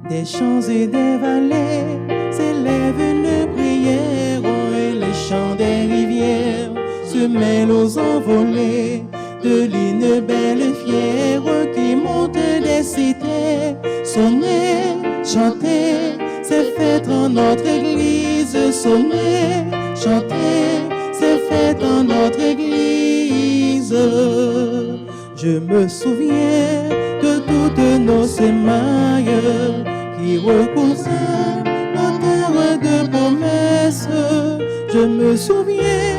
Des champs et des vallées s'élève une prière, et les chants des rivières se mêlent aux envolées de l'hymne belle et fière qui monte des cités. Sonnez, chantez, c'est fait en notre église. Sonnez, chantez, c'est fait en notre église. Je me souviens de toutes nos semailles qui recouvraient nos terres de promesses. Je me souviens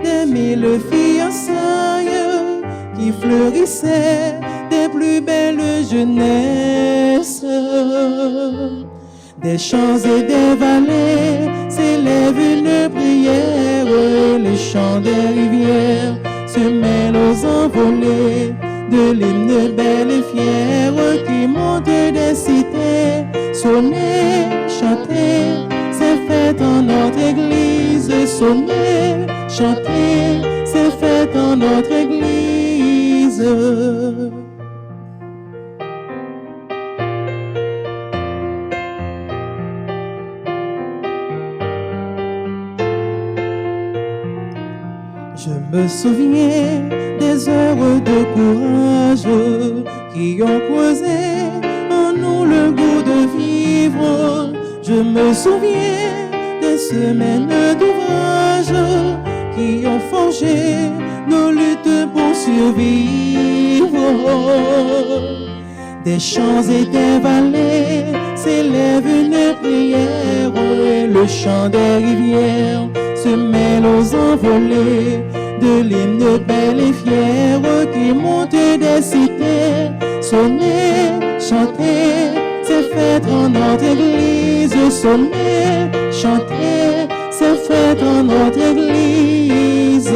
des 1000 fiançailles qui fleurissaient des plus belles jeunesses. Des champs et des vallées s'élève une prière, et les chants des rivières se mêlent aux envolées de l'hymne belle et fière qui monte des cités. Sonnez, chantez, c'est fait en notre église. Sonnez, chantez, c'est fait en notre église. Je me souviens des heures de courage qui ont creusé en nous le goût de vivre. Je me souviens des semaines d'ouvrage qui ont forgé nos luttes pour survivre. Des champs et des vallées s'élève une prière, et le chant des rivières se mêle aux envolées de l'hymne belle et fière qui monte des cités. Sonnez, chantez, c'est fait en notre église. Sonnez, chantez, c'est fait en notre église.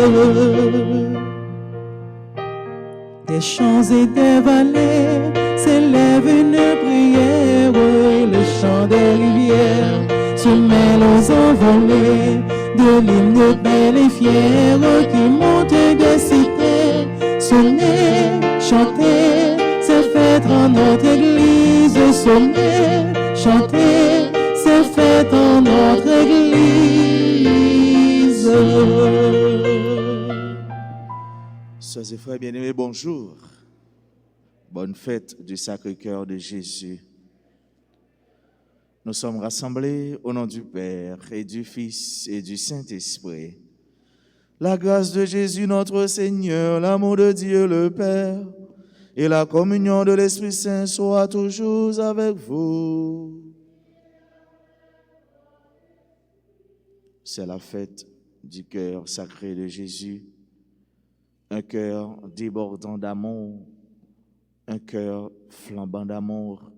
Des champs et des vallées s'élève une prière, et le chant des rivières se mêle aux envolées de l'hymne belle et fière qui monte des cités. Sonnez, chantez, c'est fait en notre église. Sonnez, chantez, c'est fait en notre église. Sœurs et frères bien-aimés, bonjour. Bonne fête du Sacré-Cœur de Jésus. Nous sommes rassemblés au nom du Père et du Fils et du Saint-Esprit. La grâce de Jésus notre Seigneur, l'amour de Dieu le Père et la communion de l'Esprit Saint soient toujours avec vous. C'est la fête du cœur sacré de Jésus, un cœur débordant d'amour, un cœur flambant d'amour,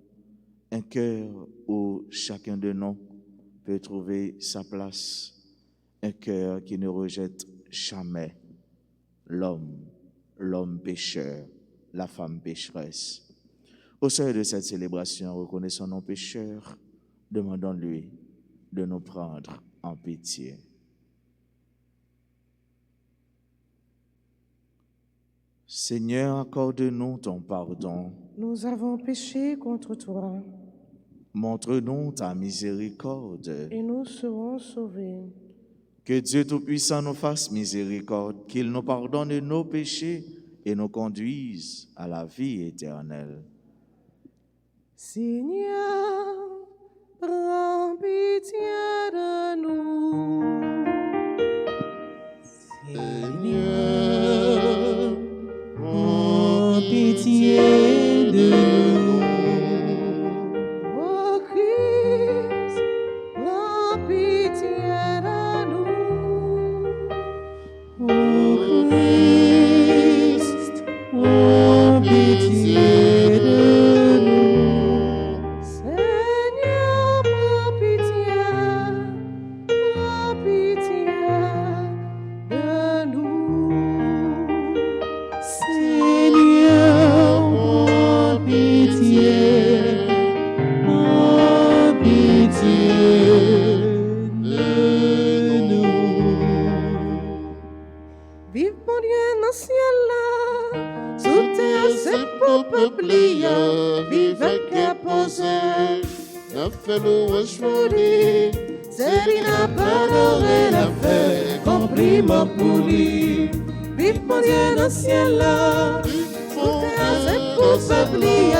un cœur où chacun de nous peut trouver sa place, un cœur qui ne rejette jamais l'homme pécheur, la femme pécheresse. Au seuil de cette célébration, reconnaissons nos pécheurs, demandons-lui de nous prendre en pitié. Seigneur, accorde-nous ton pardon. Nous avons péché contre toi. Montre-nous ta miséricorde. Et nous serons sauvés. Que Dieu Tout-Puissant nous fasse miséricorde, qu'il nous pardonne nos péchés et nous conduise à la vie éternelle. Seigneur, prends pitié de nous. Seigneur, prends pitié de nous. Oh Christ, prends pitié de nous. Oh Christ, prends pitié de nous. Seigneur, prends pitié de nous. Seigneur, prends pitié de nous. Vive mon Dieu dans le ciel là, sous terre c'est pour peuple, vive que posé. n'a fait louange pour lui. Céline n'a pas d'oreille à faire, compliment pour lui. Vive mon Dieu dans le ciel là, tout est assez pour s'oublier.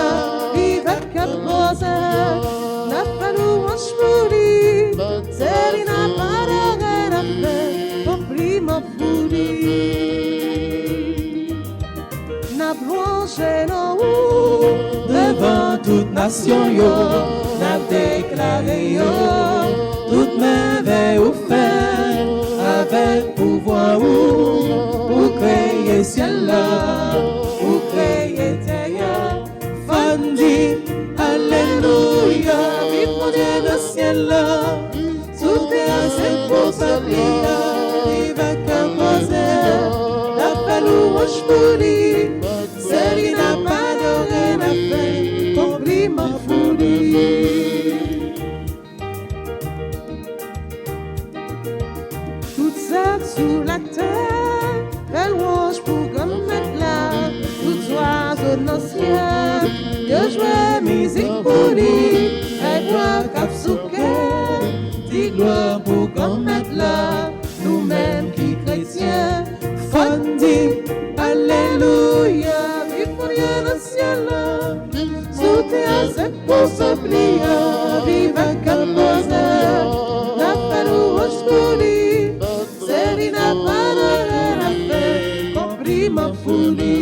Vive à Cap-Roseur, n'a pas louange pour lui. Céline n'a pas d'oreille à faire, compliment pour lui. N'a plongé dans où, devant toute nation, yo, n'a déclaré, yo, toute merveille ou fait, avec pouvoir ou, pour créer ciel là, pour créer terre, Fandi, alléluia, vive mon Dieu le ciel là, tout est assez pour s'oublier, vive à Cap-Roseur, n'a pas louange pour lui, Céline n'a pas de rien à faire, compliment pour lui. tout ça sous la terre, belle louange pour comme mettre là, tout oiseau dans le ciel, Dieu joue musique pour lui, et toi cap sous cœur, Dis gloire pour qu'on mette là, nous-mêmes qui chrétiens, Fandi, alléluia, vive mon Dieu dans le ciel là, tout est assez pour s'oublier, vive à Cap-Roseur, n'a pas louange pour lui, Céline n'a pas de rien à faire, compliment pour lui.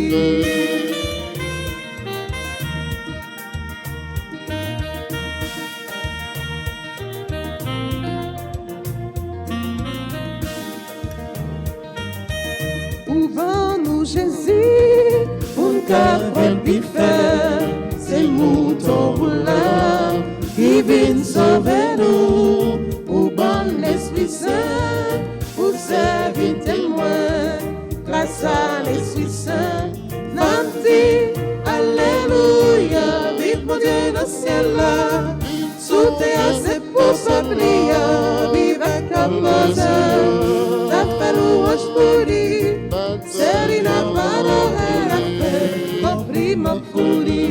Où va-nous Jésus, pour le cœur faire, c'est le mouton roulant qui vient sauver nous, pour bon l'Esprit Saint, pour servir témoin, grâce à l'Esprit Saint, Fandi, alléluia, vive mon Dieu dans le ciel là, tout est assez pour s'oublier, vive à Cap-Roseur, n'a pas louange pour lui, Céline n'a pas d'oreille à faire, compliment pour lui,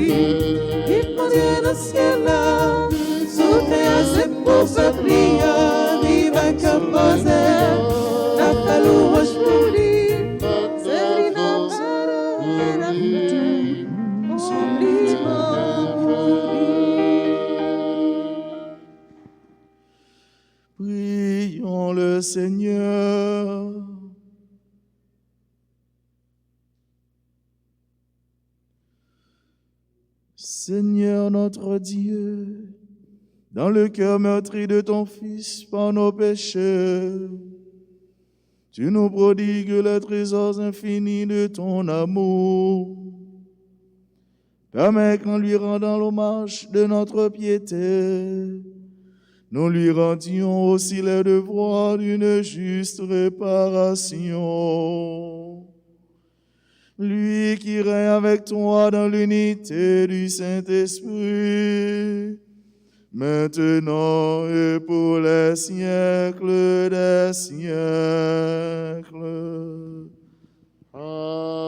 vive mon Dieu dans le ciel là, tout est assez pour s'oublier, vive à Cap-Roseur, n'a pas louange pour lui, Céline n'a pas d'oreille à faire, compliment pour lui. Prions le Seigneur. Seigneur notre Dieu, dans le cœur meurtri de ton Fils par nos péchés, tu nous prodigues les trésors infinis de ton amour. Permets qu'en lui rendant l'hommage de notre piété, nous lui rendions aussi les devoirs d'une juste réparation. Lui qui règne avec toi dans l'unité du Saint-Esprit, maintenant et pour les siècles des siècles. Amen.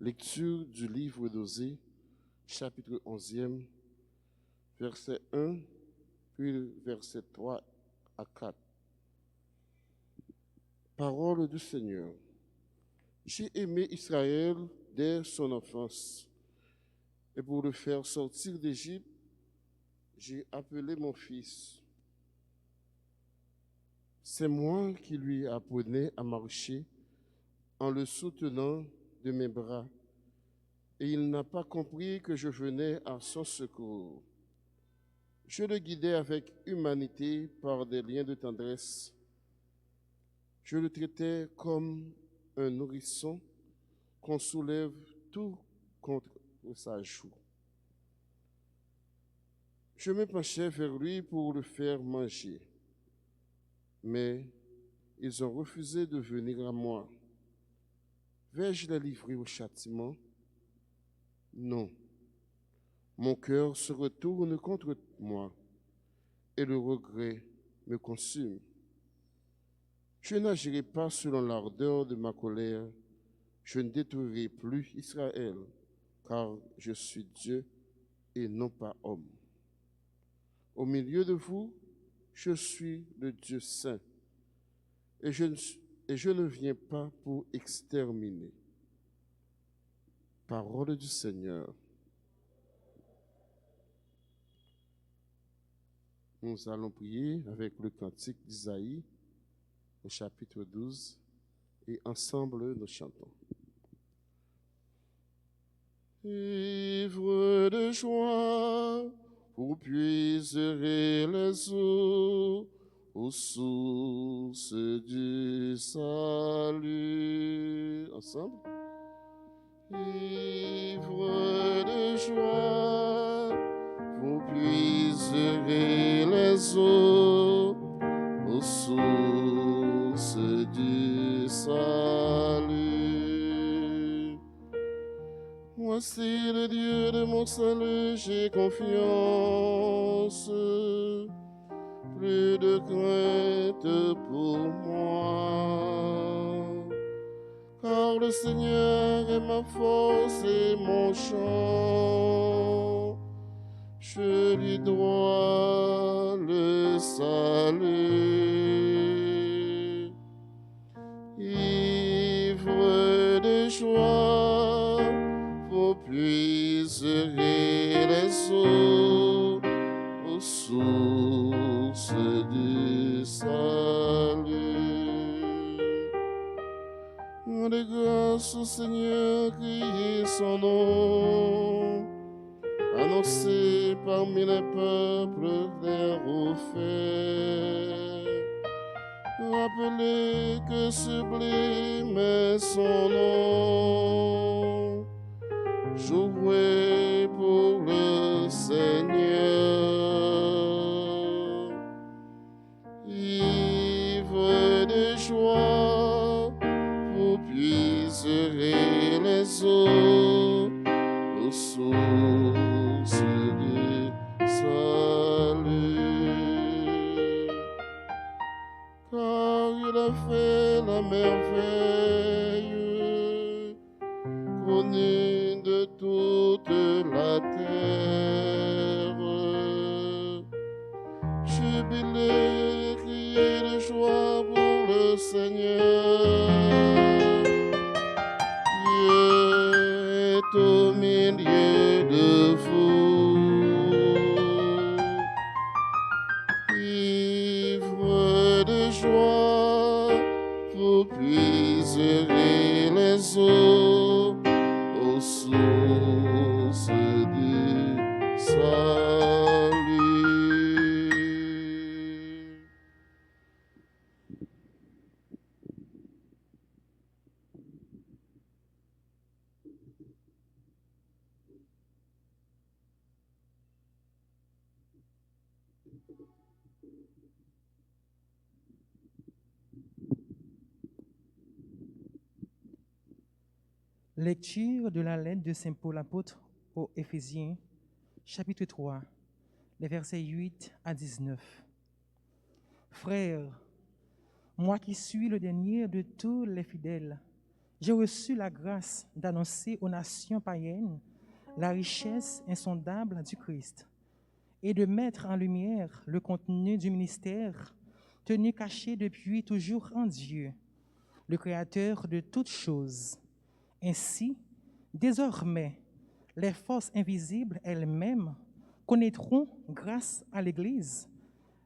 Lecture du livre d'Osée, chapitre 11e, verset 1, puis verset 3 à 4. Parole du Seigneur. J'ai aimé Israël dès son enfance, et pour le faire sortir d'Égypte, j'ai appelé mon fils. C'est moi qui lui apprenais à marcher en le soutenant de mes bras, et il n'a pas compris que je venais à son secours. Je le guidais avec humanité par des liens de tendresse. Je le traitais comme un nourrisson qu'on soulève tout contre sa joue. Je me penchais vers lui pour le faire manger, mais ils ont refusé de venir à moi. Vais-je les livrer au châtiment? Non. Mon cœur se retourne contre moi et le regret me consume. Je n'agirai pas selon l'ardeur de ma colère. Je ne détruirai plus Israël, car je suis Dieu et non pas homme. Au milieu de vous, je suis le Dieu saint, et je ne viens pas pour exterminer. Parole du Seigneur. Nous allons prier avec le cantique d'Isaïe, au chapitre 12, et ensemble nous chantons. Ivre de joie, vous puiserez les eaux aux sources du salut. Ensemble. Ivre de joie, vous puiserez les eaux aux sources du salut. Voici le Dieu de mon salut, j'ai confiance, plus de crainte pour moi. Car le Seigneur est ma force et mon chant, je lui dois le salut. Ivre de joie, vous puiserez les eaux aux sources du salut. De grâce au Seigneur, criez son nom, annoncez parmi les peuples des hauts faits. Rappelez que sublime est son nom. Jouez pour le Seigneur. Ivre de joie, vous puiserez les eaux aux sources du salut. Car il a fait la merveille, connue de toute la terre. Jubilez, criez de joie pour le Seigneur. Dieu est au milieu de vous. Ivre de joie, vous puiserez les eaux aux sources du salut. Lecture de la lettre de Saint Paul apôtre aux Éphésiens, chapitre 3, les versets 8 à 19. Frères, moi qui suis le dernier de tous les fidèles, j'ai reçu la grâce d'annoncer aux nations païennes la richesse insondable du Christ et de mettre en lumière le contenu du ministère tenu caché depuis toujours en Dieu, le Créateur de toutes choses. Ainsi, désormais, les forces invisibles elles-mêmes connaîtront, grâce à l'Église,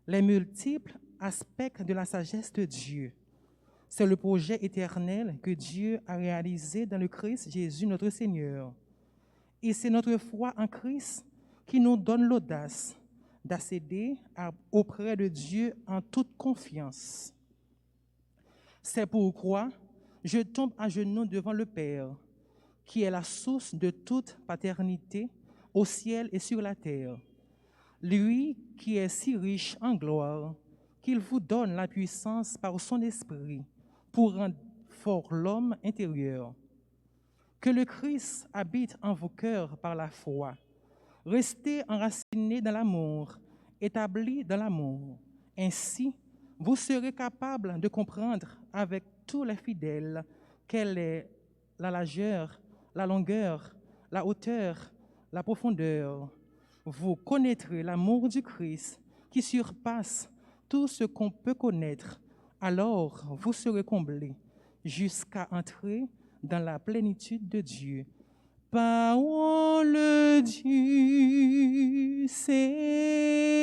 les multiples aspects de la sagesse de Dieu. C'est le projet éternel que Dieu a réalisé dans le Christ Jésus notre Seigneur. Et c'est notre foi en Christ qui nous donne l'audace d'accéder auprès de Dieu en toute confiance. C'est pourquoi je tombe à genoux devant le Père, qui est la source de toute paternité au ciel et sur la terre. Lui qui est si riche en gloire, qu'il vous donne la puissance par son esprit pour rendre fort l'homme intérieur. Que le Christ habite en vos cœurs par la foi. Restez enracinés dans l'amour, établis dans l'amour. Ainsi, vous serez capables de comprendre avec tous les fidèles quelle est la largeur, la longueur, la hauteur, la profondeur. Vous connaîtrez l'amour du Christ qui surpasse tout ce qu'on peut connaître. Alors, vous serez comblés jusqu'à entrer dans la plénitude de Dieu. Parole du Seigneur.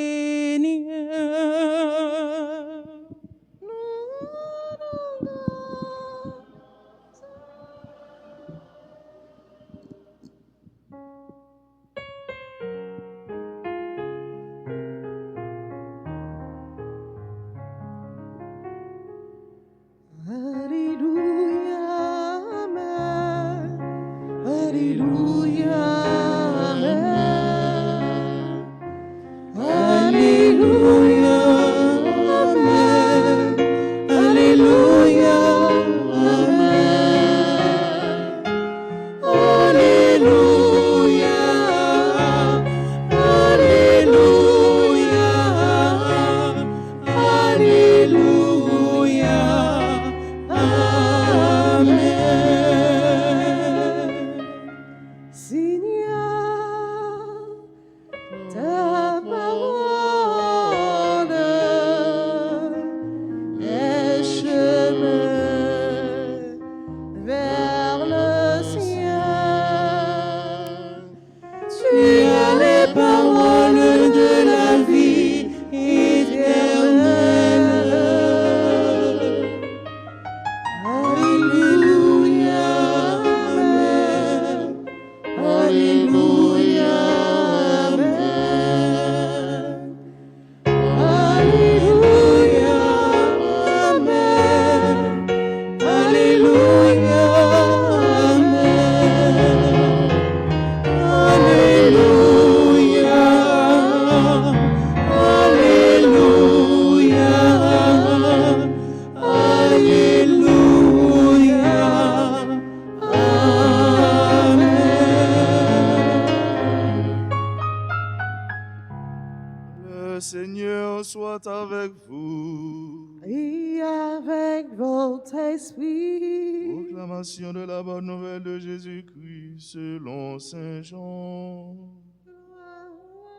Le Seigneur soit avec vous. Et avec votre esprit. Proclamation de la bonne nouvelle de Jésus-Christ selon Saint Jean. Gloire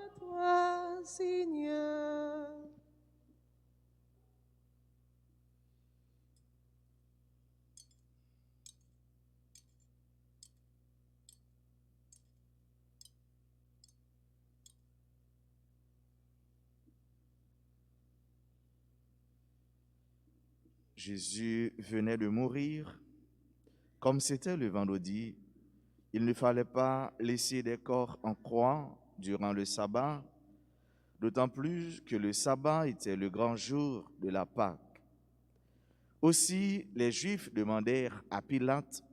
à toi, Seigneur. Jésus venait de mourir. Comme c'était le vendredi, il ne fallait pas laisser des corps en croix durant le sabbat, d'autant plus que le sabbat était le grand jour de la Pâque. Aussi, les Juifs demandèrent à Pilate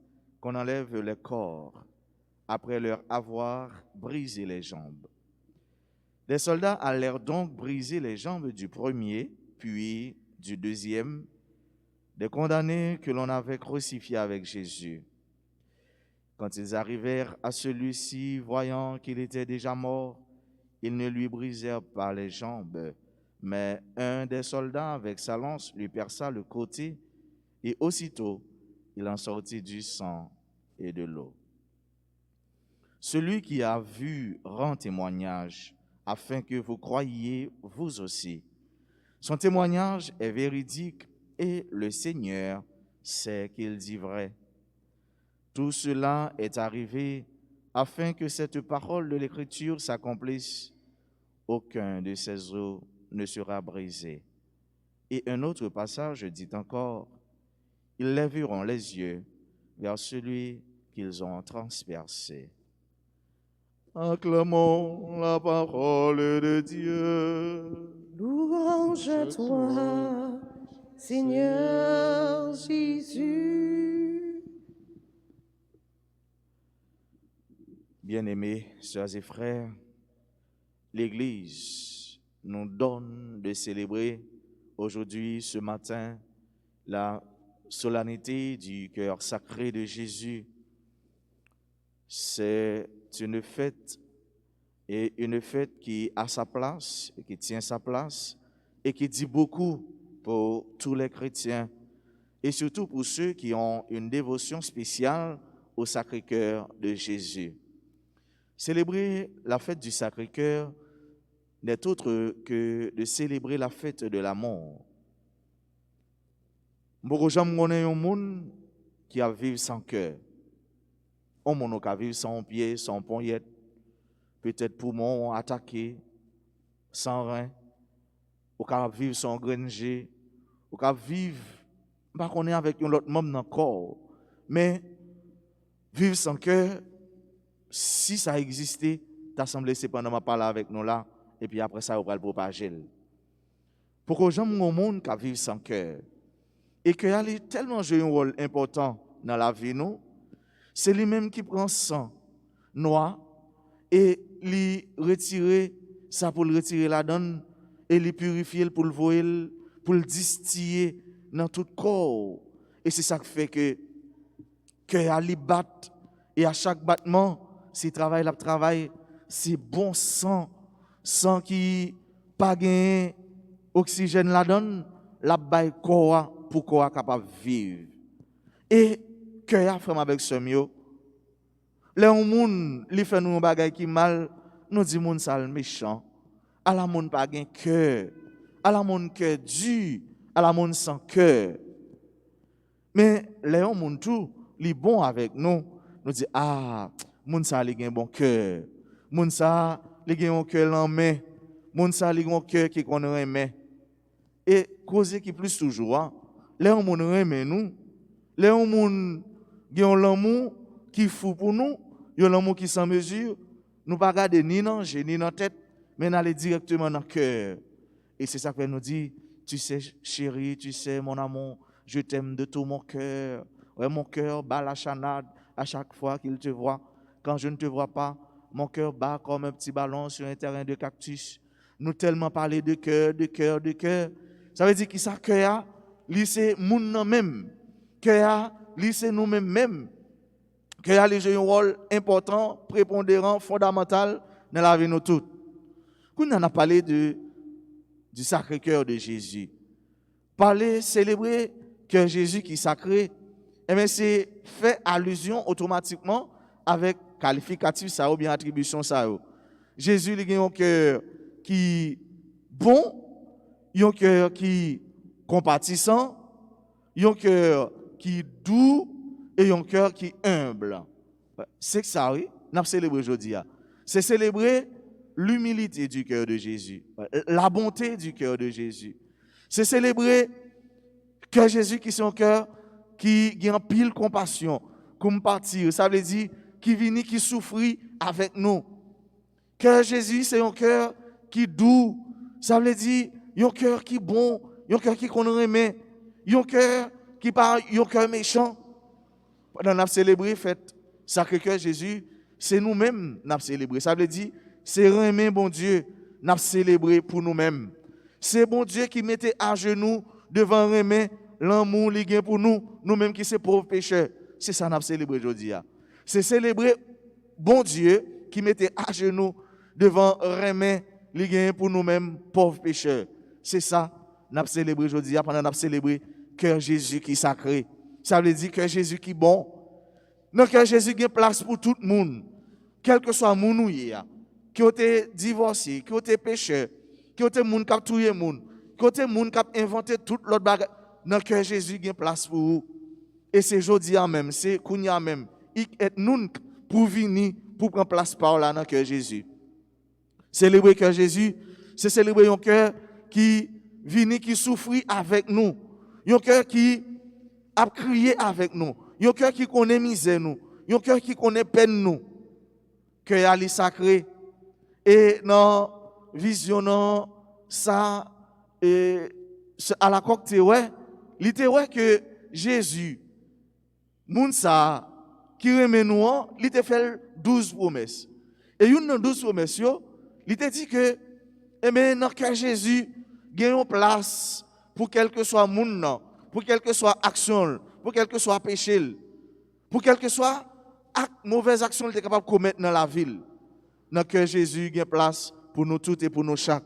qu'on enlève les corps après leur avoir brisé les jambes. Les soldats allèrent donc briser les jambes du premier, puis du deuxième, des condamnés que l'on avait crucifiés avec Jésus. Quand ils arrivèrent à celui-ci, voyant qu'il était déjà mort, ils ne lui brisèrent pas les jambes, mais un des soldats avec sa lance lui perça le côté, et aussitôt il en sortit du sang et de l'eau. Celui qui a vu rend témoignage, afin que vous croyiez vous aussi. Son témoignage est véridique, et le Seigneur sait qu'il dit vrai. Tout cela est arrivé afin que cette parole de l'Écriture s'accomplisse. Aucun de ces os ne sera brisé. Et un autre passage dit encore, ils lèveront les yeux vers celui qu'ils ont transpercé. Acclamons la parole de Dieu. Louange à toi, Seigneur Jésus. Bien-aimés, sœurs et frères, l'Église nous donne de célébrer aujourd'hui, ce matin, la solennité du cœur sacré de Jésus. C'est une fête, et une fête qui a sa place, et qui tient sa place, et qui dit beaucoup pour tous les chrétiens, et surtout pour ceux qui ont une dévotion spéciale au Sacré-Cœur de Jésus. Célébrer la fête du Sacré-Cœur n'est autre que de célébrer la fête de la mort. Beaucoup de gens connaissent un monde qui a vécu sans cœur. Un monde qui a vécu sans pied, sans poignette, peut-être poumon attaqué, sans rein, ou qui a vécu sans granger, ou qui a vécu, pas qu'on est avec un autre membre dans le corps, mais vivre sans cœur, si ça existait, t'as semblé cependant ma parler avec nous là, et puis après ça, on va le propager. Pourquoi les gens au monde qui vivent sans cœur, et que a tellement joué un rôle important dans la vie, nous, c'est lui-même qui prend sang noir et lui retirer ça pour le retirer la donne, et lui purifier pour le voyer, pour le distiller dans tout le corps. Et c'est ça qui fait que cœur lui bat, et à chaque battement, s'il travaille, la travail, c'est bon sang qui pas gain oxygène la donne, la baille corps pour corps capable vivre. Et cœur frère avec ce mieux. Les monde li fait nous bagay qui mal, nous dit monde sale méchant. À la monde pas gain cœur, à la monde cœur dur, à la monde sans cœur. Mais les monde tout li bon avec nous, nous dit moun sa li gen bon cœur. Moun sa li gen un cœur en main. Moun sa li gen un cœur qui connaît aimer. Et cause qui plus toujours, les moun aimer nous, les moun gen l'amour qui fou pour nous, yon l'amour qui sans mesure, nous pas garder ni dans ni dans tête, mais aller directement dans le cœur. Et c'est ça qu'elle nous dit, tu sais chérie, tu sais mon amour, je t'aime de tout mon cœur. Ouais, mon cœur bat la chanade à chaque fois qu'il te voit. Quand je ne te vois pas, mon cœur bat comme un petit ballon sur un terrain de cactus. Nous tellement parler de cœur, de cœur, de cœur. Ça veut dire que ça, cœur, c'est nous même. Cœur, c'est nous-mêmes même. Cœur, a joué un rôle important, prépondérant, fondamental dans la vie de nous toutes. Quand on a parlé du Sacré-Cœur de Jésus, parler, célébrer cœur Jésus qui est sacré, eh bien, c'est fait allusion automatiquement avec qualificatif ça ou bien attribution ça. Jésus il a un cœur qui bon, il a un cœur qui compatissant, il a un cœur qui doux et il a un cœur qui humble. C'est ça, oui, nous avons célébré aujourd'hui. C'est célébrer l'humilité du cœur de Jésus, la bonté du cœur de Jésus. C'est célébrer que Jésus qui est son cœur qui a pile compassion, comme partir, ça veut dire qui vient, qui souffre avec nous. Cœur Jésus, c'est un cœur qui doux, ça veut dire un cœur qui bon, un cœur qui connaît aimer, un cœur qui parle, un cœur méchant. Pendant nous célébrer fête Sacré-Cœur Jésus, c'est nous-mêmes nous célébrer. Ça veut dire c'est aimer bon Dieu, nous célébrer pour nous-mêmes. C'est bon Dieu qui mettait à genoux devant aimer l'amour lié pour nous, nous-mêmes qui sommes pauvres pécheurs. C'est ça qu'on a célébré aujourd'hui. C'est célébrer bon Dieu qui mettait à genoux devant remet lié pour nous-mêmes pauvres pécheurs. C'est ça qu'on a célébré aujourd'hui pendant qu'on a célébré cœur Jésus qui est sacré. Ça veut dire que Jésus qui est bon. Dans cœur Jésus qui a place pour tout le monde, quel que soit mon ou qui ont été divorcés, qui ont été pécheurs, qui ont été moun qui ont tué moun, qui ont été moun qui ont inventé toute l'autre bagage. Dans le cœur Jésus, il y a place pour vous. Et c'est aujourd'hui même, c'est Kounia même. Il est nous pour venir, pour prendre place par là dans le cœur Jésus. Célébrer le cœur Jésus, c'est célébrer un cœur qui vient, qui souffre avec nous. Un cœur qui a crié avec nous. Un cœur qui connaît misère nous. Un cœur qui connaît peine nous. Cœur est sacré. Et dans visionnant ça, et à la coque, il était vrai que Jésus, moun sa qui remet nous, il te fait 12 promesses. Et une dans 12 promesses, il te dit que dans le cœur Jésus, il y a une place pour quel que soit moun, pour quelle que soit action, pour quel que soit péché, pour quel que soit mauvaise action qu'il est capable de commettre dans la ville. Dans le cœur Jésus, il y a une place pour nous tous et pour nous chaque.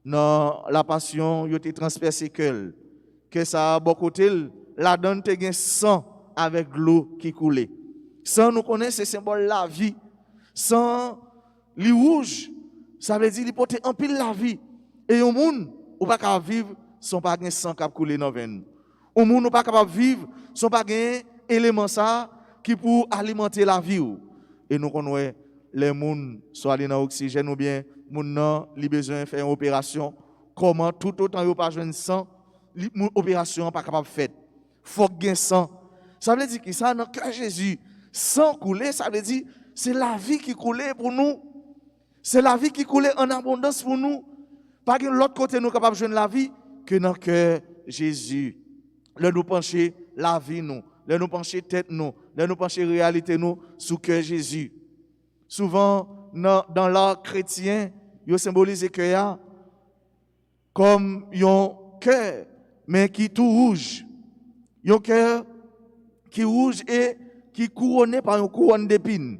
Dans la passion, il a transpercé cœur. Que ça a beaucoup de la donne te gen sang avec l'eau qui coulait. Sang nous connaît c'est symbole la vie. Sang li rouge, ça veut dire il porte en pile la vie. Et au monde ou pas capable vivre sans pas gen sang qui couler dans veine. Au monde ou pas capable vivre sans pas gen élément ça qui pour alimenter la vie. Et nous connaissons les monde soit dans l'oxygène ou bien moun nan li besoin faire une opération, comment tout autant yo pas joindre sang, l'opération pas capable faite. Faut gain sang. Ça veut dire que ça dans cœur Jésus, sang couler, ça veut dire c'est la vie qui coulait pour nous. C'est la vie qui coulait en abondance pour nous. Pas de l'autre côté nous capable joindre la vie que dans cœur Jésus. Là nous pencher la vie nous, là nous pencher tête nous, là nous pencher réalité nous sous cœur Jésus. Souvent dans l'art chrétien, il symbolise cœur comme un cœur mais qui tout rouge. Un cœur qui rouge et qui couronné par une couronne d'épines.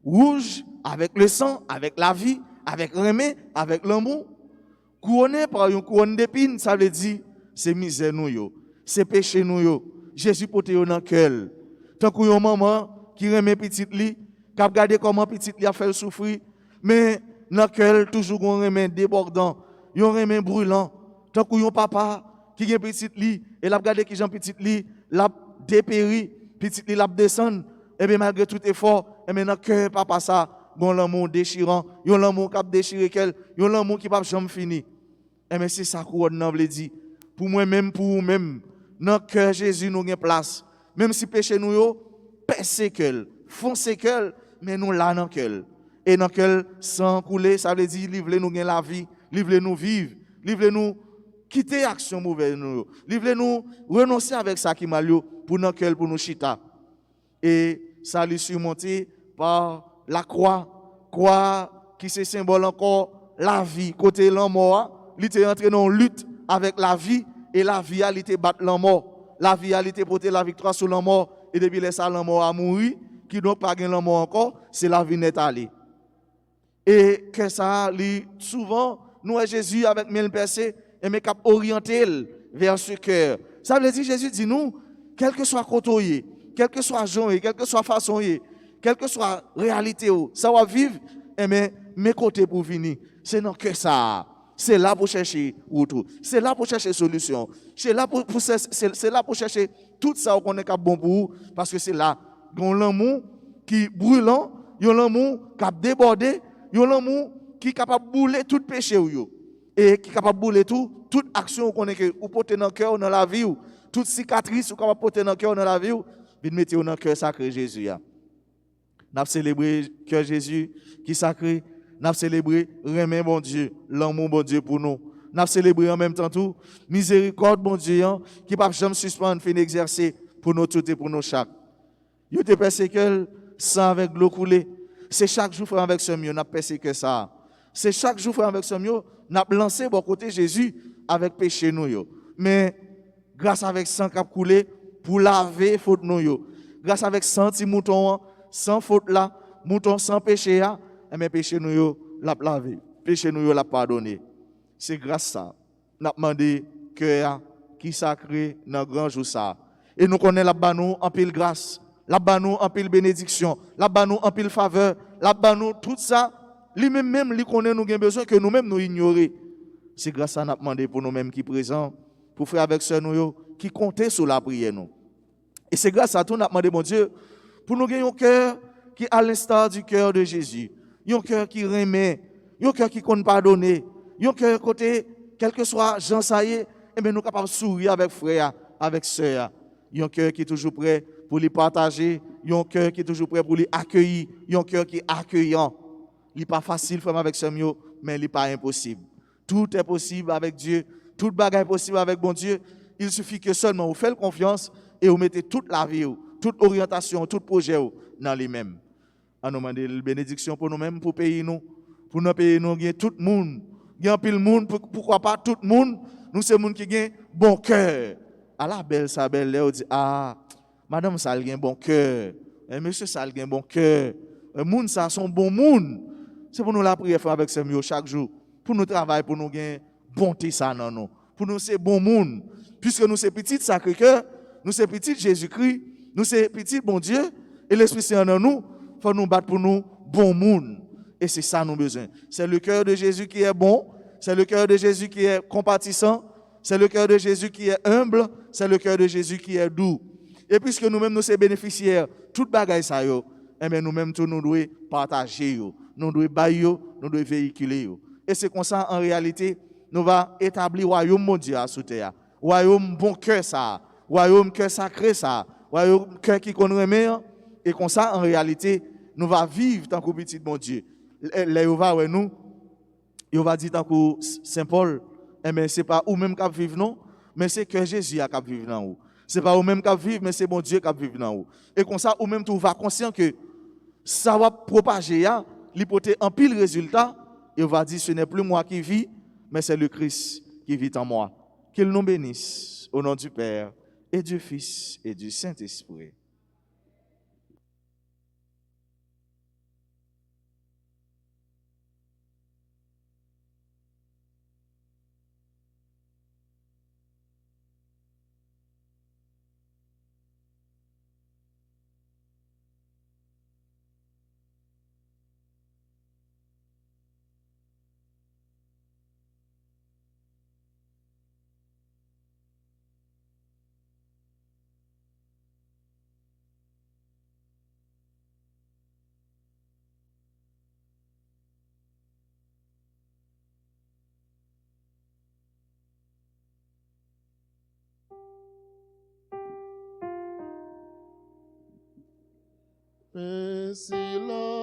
Rouge avec le sang, avec la vie, avec remé, avec l'amour. Couronné par une couronne d'épines, ça veut dire c'est misère nous, c'est péché nous. Jésus porte dans le cœur. Tant qu'une maman qui remet petite li, qui a regardé comment petite li a fait souffrir, mais dans le cœur toujours un remet débordant, un remet brûlant. Tant qu'un papa qui a petite li, et l'a regardé qui Jean petite li, l'a dépéri, petite li l'a descend, et bien malgré tout effort, et bien dans le cœur papa ça, bon l'amour déchirant, yon l'amour qui a déchiré quel, yon l'amour qui pas jamais fini. Et bien c'est ça qu'on veut dire. Pour moi-même, pour vous-même, dans le cœur Jésus nous avons place. Même si péché nous yo, percé quel, foncé quel, mais nous là dans quel. Et dans quel sans couler, ça veut dire livrer nous la vie, livrer nous vivre, livrer nous quitter action mauvaise nous, livrer nous renoncer avec ça qui mal pour dans quel pour nous chita. Et ça lui surmonté par la croix qui c'est symbole encore la vie côté la mort, il était entré dans lutte avec la vie et la vie a été battre la mort, la vie a été porter la victoire sur la mort et depuis les ça la mort a mouru qui donc pas gain la mort encore, c'est la vie n'est allée. Et que ça lui souvent nous et Jésus avec mille percées et mais cap orienté vers ce cœur. Ça veut dire Jésus dit nous quel que soit côté, quel que soit genre, quelle que soit façon, quelle que soit réalité, ça va vivre, mais mes côtés pour venir. C'est non que ça. C'est là pour chercher retour. C'est là pour chercher solution. C'est là pour chercher tout ça qu'on est bon pour vous. Parce que c'est là qu'on l'amour qui brûlant, yon l'amour qui a débordé, yon l'amour qui est capable de bouler tout péché et qui est capable de bouler toute action qu'on est ou porter dans le cœur dans la vie, toute cicatrice qu'on capable porter dans le cœur dans la vie. Vite mettez dans le cœur sacré Jésus. Nous avons célébré le cœur Jésus qui sacré. Nous avons célébré remet bon Dieu, l'amour bon Dieu pour nous. Nous avons célébré en même temps tout miséricorde bon Dieu qui ne peut jamais suspendre, fin exercer pour nous tous et pour nous chaque. Vous avez persécuté sans avec l'eau coulée. C'est chaque jour frère avec ce mieux, nous avons persécuté ça. C'est chaque jour frère avec ce mieux, nous avons lancé bon côté Jésus avec péché nous. Mais grâce avec sang qui a coulé, pour laver faute nous grâce avec sang ti mouton sans faute là mouton sans péché là mais péché nous l'a lavé péché nous l'a pardonné c'est grâce ça n'a demandé cœur qui sacré dans grand jour ça et nous connaît là-bas nous en pile grâce là-bas nous en pile bénédiction là-bas nous en pile faveur là-bas nous tout ça lui même lui connaît nous avons besoin que nous-mêmes nous ignorer c'est grâce ça n'a demandé pour nous-mêmes qui présent pour faire avec sœur nous qui comptait sur la prière nous. Et c'est grâce à tout nous demandé mon Dieu pour nous gagner un cœur qui est à l'instar du cœur de Jésus. Un cœur qui remet, un cœur qui compte pardonner, un cœur côté quel que soit Jean Saillé, et bien nous capables de sourire avec frère, avec sœur. Un cœur qui est toujours prêt pour les partager, un cœur qui est toujours prêt pour les accueillir, un cœur qui est accueillant. Il n'est pas facile frère avec ce mais il n'est pas impossible. Tout est possible avec Dieu. Toute bagarre est possible avec bon Dieu. il suffit que seulement vous faites confiance et vous mettez toute la vie, toute orientation, tout projet dans les mêmes. On nous demande la bénédiction pour nous-mêmes, pour payer nous, pour nous payer nous, il y a tout le monde, il y a pile monde, pourquoi pas tout le monde, nous c'est monde qui a bon cœur. À la belle, sa belle, là, on dit, ah, madame, ça a un bon cœur, monsieur, ça a un bon cœur, monde, ça, son bon monde. C'est pour nous la prière avec ce mieux chaque jour, pour nous travailler, pour nous gagner bonté, ça, non, non. Pour nous, c'est bon monde. Puisque nous, c'est petit Sacré-Cœur, nous, c'est petit Jésus-Christ, nous, c'est petit bon Dieu, et l'Esprit Saint en nous, il faut nous battre pour nous, bon monde. Et c'est ça, nous besoin. C'est le cœur de Jésus qui est bon, c'est le cœur de Jésus qui est compatissant, c'est le cœur de Jésus qui est humble, c'est le cœur de Jésus qui est doux. Et puisque nous-mêmes, nous sommes bénéficiaires, toute bagaille ça, eh bien, nous-mêmes, nous devons partager, nous devons bailler, nous devons véhiculer. Et c'est comme ça, en réalité, nous allons établir le royaume mondial sous terre. Royaume bon cœur ça, royaume cœur sacré ça, royaume cœur qui connaît meilleur. Et comme ça, en réalité, nous allons vivre tant que petit bon Dieu. Là, nous, il va dire tant que Saint Paul, eh bien, ce n'est pas nous-mêmes qui vivons, non, mais c'est que Jésus qui vit dans nous. Ce n'est pas nous-mêmes qui vivons, mais c'est bon Dieu qui vit dans nous. Et comme ça, nous-mêmes, tu vas conscient que ça va propager, l'hypothèse en pile résultat, et on va dire ce n'est plus moi qui vis, mais c'est le Christ qui vit en moi. Qu'il nous bénisse au nom du Père et du Fils et du Saint-Esprit. Ainsi là,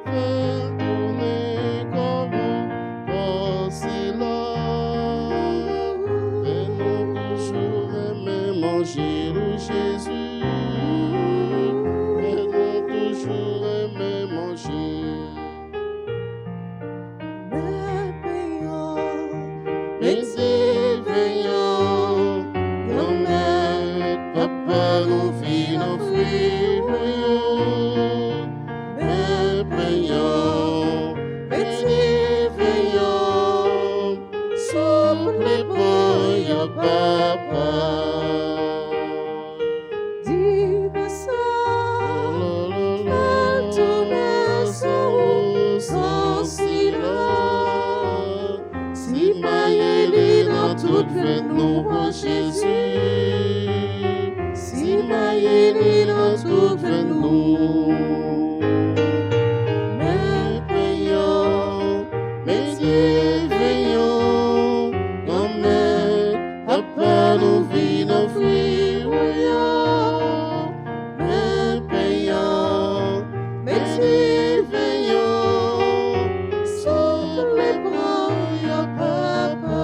fais tourner comme ainsi là, fais-nous toujours aimer manger le Jésus, fais-nous toujours aimer manger. Mais payons, Mais veillons, grand-mère, papa nous vit nos fruits. Mais payons, petit veillons, souple boy, papa. dis-moi ça, fais tourner son silence. Si maïli dans toute fête nous pour Jésus, si maïli dans toute fête nous. Mais payons, mais veillons, grand-mère, papa nous vit nos fruits, mais payons, mais veillons, sur les bras, papa.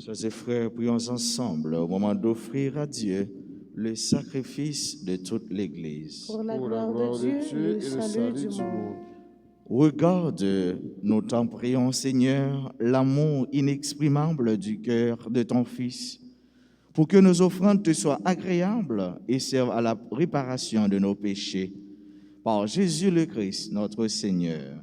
Chers et frères, prions ensemble au moment d'offrir à Dieu le sacrifice de toute l'Église. Pour la gloire de Dieu et le salut du monde. Regarde, nous t'en prions, Seigneur, l'amour inexprimable du cœur de ton Fils, pour que nos offrandes te soient agréables et servent à la réparation de nos péchés. Par Jésus le Christ, notre Seigneur.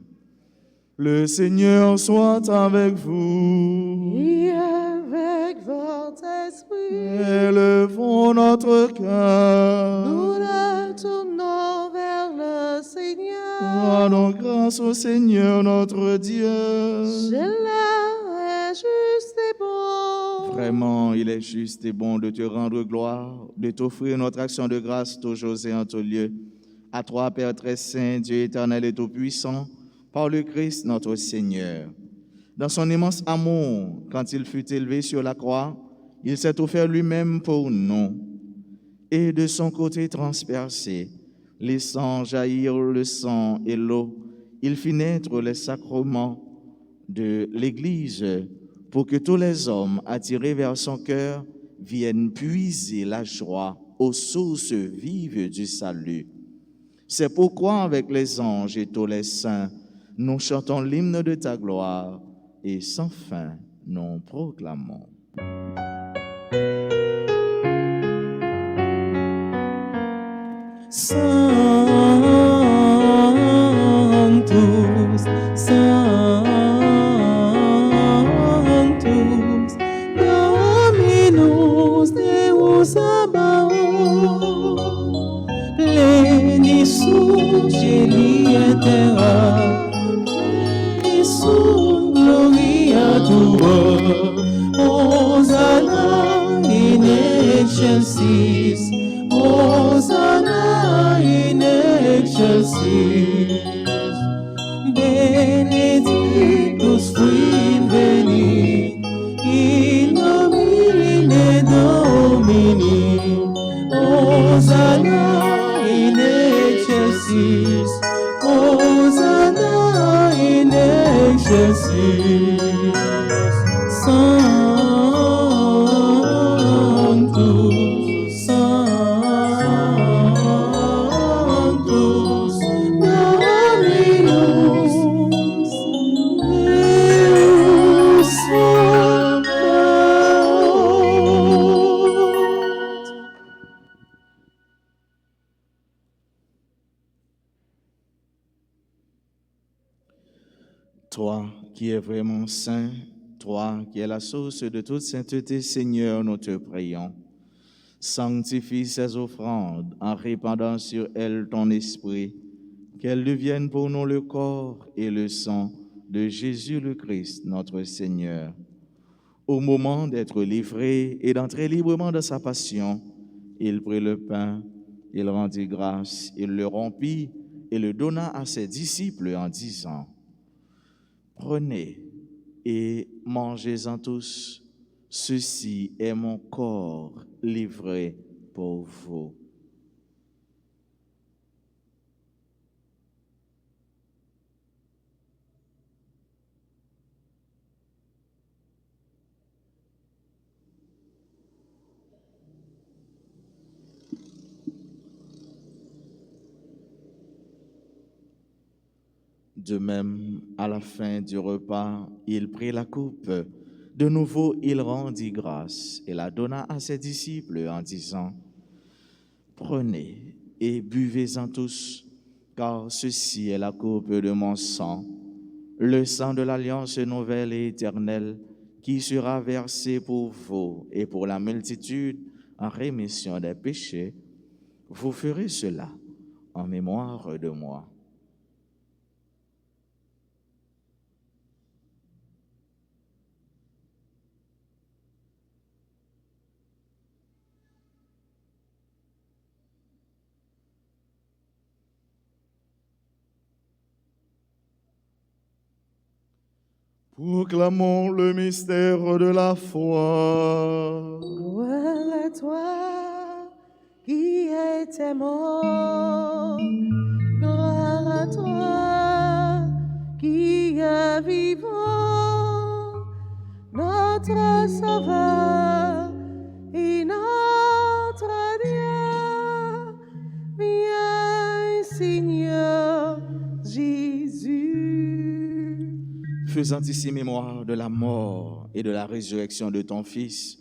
Le Seigneur soit avec vous. Et avec votre esprit, Élevons notre cœur. nous le tournons vers le Seigneur. Rendons grâce au Seigneur notre Dieu. Cela est juste et bon. Vraiment, il est juste et bon de te rendre gloire, de t'offrir notre action de grâce toujours et en tout lieu. À toi, Père très saint, Dieu éternel et tout-puissant, par le Christ notre Seigneur. Dans son immense amour, quand il fut élevé sur la croix, il s'est offert lui-même pour nous. Et de son côté transpercé, laissant jaillir le sang et l'eau, il fit naître les sacrements de l'Église pour que tous les hommes attirés vers son cœur viennent puiser la joie aux sources vives du salut. C'est pourquoi avec les anges et tous les saints, nous chantons l'hymne de ta gloire et sans fin nous proclamons. Sanctus, Sanctus, Dominus Deus Sabaoth, pleni sum celi et terra, pleni sum gloria tua, Hosanna in excelsis, Hosanna in excelsis, benedictus qui venit, in nomine Domini, Hosanna in excelsis, Hosanna in excelsis. Sanctus, Sanctus, Dominus Deus Sabaoth. Toi qui es vraiment saint, toi qui es la source de toute sainteté, Seigneur, nous te prions. Sanctifie ces offrandes en répandant sur elles ton esprit, qu'elles deviennent pour nous le corps et le sang de Jésus le Christ, notre Seigneur. Au moment d'être livré et d'entrer librement dans sa passion, il prit le pain, il rendit grâce, il le rompit et le donna à ses disciples en disant: Prenez et mangez-en tous, ceci est mon corps livré pour vous. De même, à la fin du repas, il prit la coupe. De nouveau, il rendit grâce et la donna à ses disciples en disant: Prenez et buvez-en tous, car ceci est la coupe de mon sang, le sang de l'alliance nouvelle et éternelle, qui sera versé pour vous et pour la multitude en rémission des péchés. Vous ferez cela en mémoire de moi. Proclamons le mystère de la foi. Gloire à toi qui étais mort. Gloire à toi qui est vivant. Notre notre Sauveur et notre Dieu. Viens, Seigneur Jésus. Faisant ici mémoire de la mort et de la résurrection de ton Fils,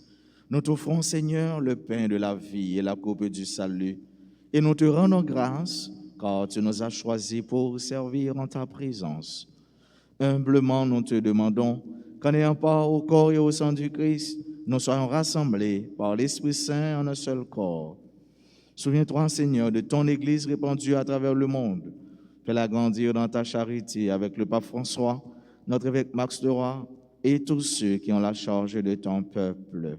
nous t'offrons, Seigneur, le pain de la vie et la coupe du salut, et nous te rendons grâce, car tu nous as choisis pour servir en ta présence. Humblement, nous te demandons qu'en ayant part au corps et au sang du Christ, nous soyons rassemblés par l'Esprit Saint en un seul corps. Souviens-toi, Seigneur, de ton Église répandue à travers le monde. Fais-la grandir dans ta charité avec le pape François, notre évêque Max de Roy et tous ceux qui ont la charge de ton peuple.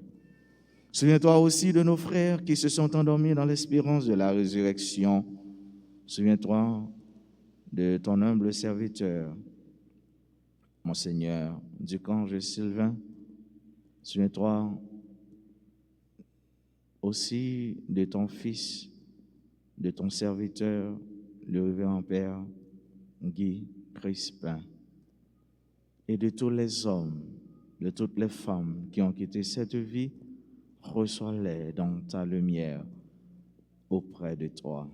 Souviens-toi aussi de nos frères qui se sont endormis dans l'espérance de la résurrection. Souviens-toi de ton humble serviteur, Monseigneur Ducange Sylvain. Souviens-toi aussi de ton Fils, de ton serviteur, le révérend Père Guy Crispin, et de tous les hommes, de toutes les femmes qui ont quitté cette vie. Reçois-les dans ta lumière auprès de toi.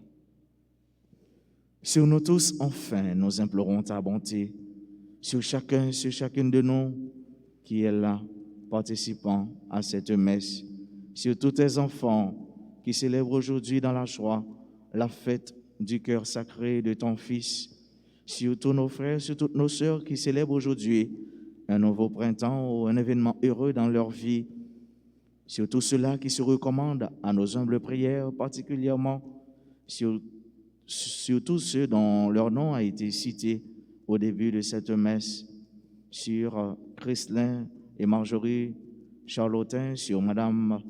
Sur nous tous, enfin, nous implorons ta bonté, sur chacun, sur chacune de nous qui est là, participant à cette messe, sur tous tes enfants qui célèbrent aujourd'hui dans la joie la fête du cœur sacré de ton Fils, sur tous nos frères, sur toutes nos sœurs qui célèbrent aujourd'hui un nouveau printemps ou un événement heureux dans leur vie, sur tous ceux-là qui se recommandent à nos humbles prières, particulièrement sur tous ceux dont leur nom a été cité au début de cette messe, sur Christlin et Marjorie Charlotin, sur Madame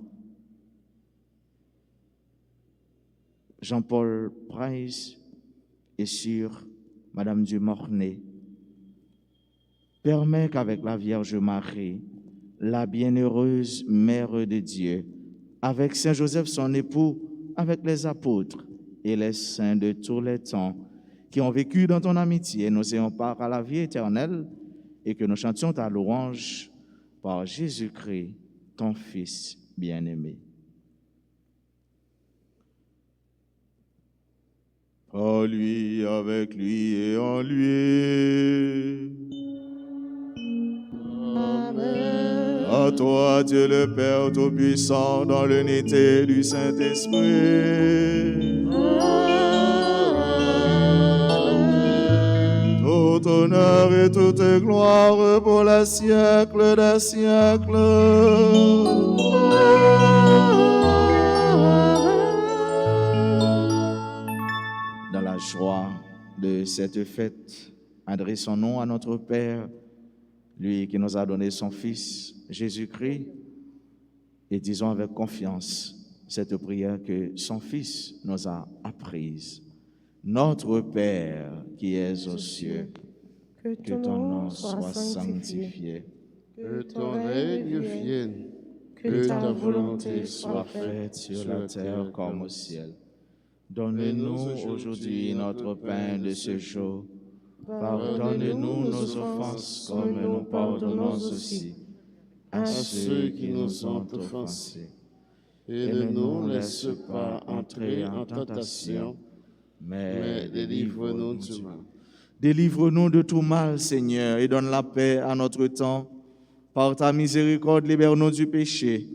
Jean-Paul Price et sur Madame Dumornay. Permets qu'avec la Vierge Marie, la bienheureuse Mère de Dieu, avec Saint Joseph son époux, avec les apôtres et les saints de tous les temps qui ont vécu dans ton amitié, nous ayons part à la vie éternelle et que nous chantions ta louange par Jésus-Christ, ton Fils bien-aimé. En lui, avec lui et en lui. À toi, Dieu le Père Tout-Puissant, dans l'unité du Saint-Esprit. Tout honneur et toute gloire pour les siècles des siècles. Dans la joie de cette fête, adressons-nous à notre Père, lui qui nous a donné son Fils, Jésus-Christ, et disons avec confiance cette prière que son Fils nous a apprise. Notre Père qui es aux cieux, que ton nom soit sanctifié, Que ton règne vienne, que ta volonté soit faite sur la terre comme au ciel. Donne-nous aujourd'hui notre pain de ce jour. Pardonne-nous nos offenses comme nous pardonnons aussi à ceux qui nous ont offensés. et ne nous laisse pas entrer en tentation, mais délivre-nous du mal. Délivre-nous de tout mal, Seigneur, et donne la paix à notre temps. Par ta miséricorde, libère-nous du péché.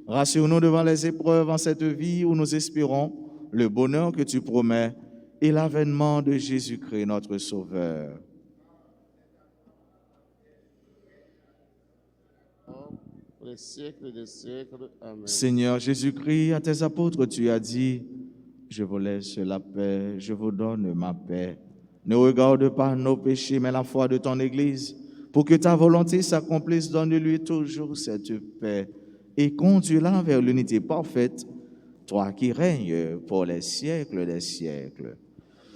Rassure-nous devant les épreuves en cette vie où nous espérons le bonheur que tu promets et l'avènement de Jésus-Christ, notre Sauveur. Pour les siècles des siècles. Amen. Seigneur Jésus-Christ, à tes apôtres, tu as dit, je vous laisse la paix, je vous donne ma paix. Ne regarde pas nos péchés, mais la foi de ton Église. Pour que ta volonté s'accomplisse, donne-lui toujours cette paix et conduis-la vers l'unité parfaite, toi qui règnes pour les siècles des siècles.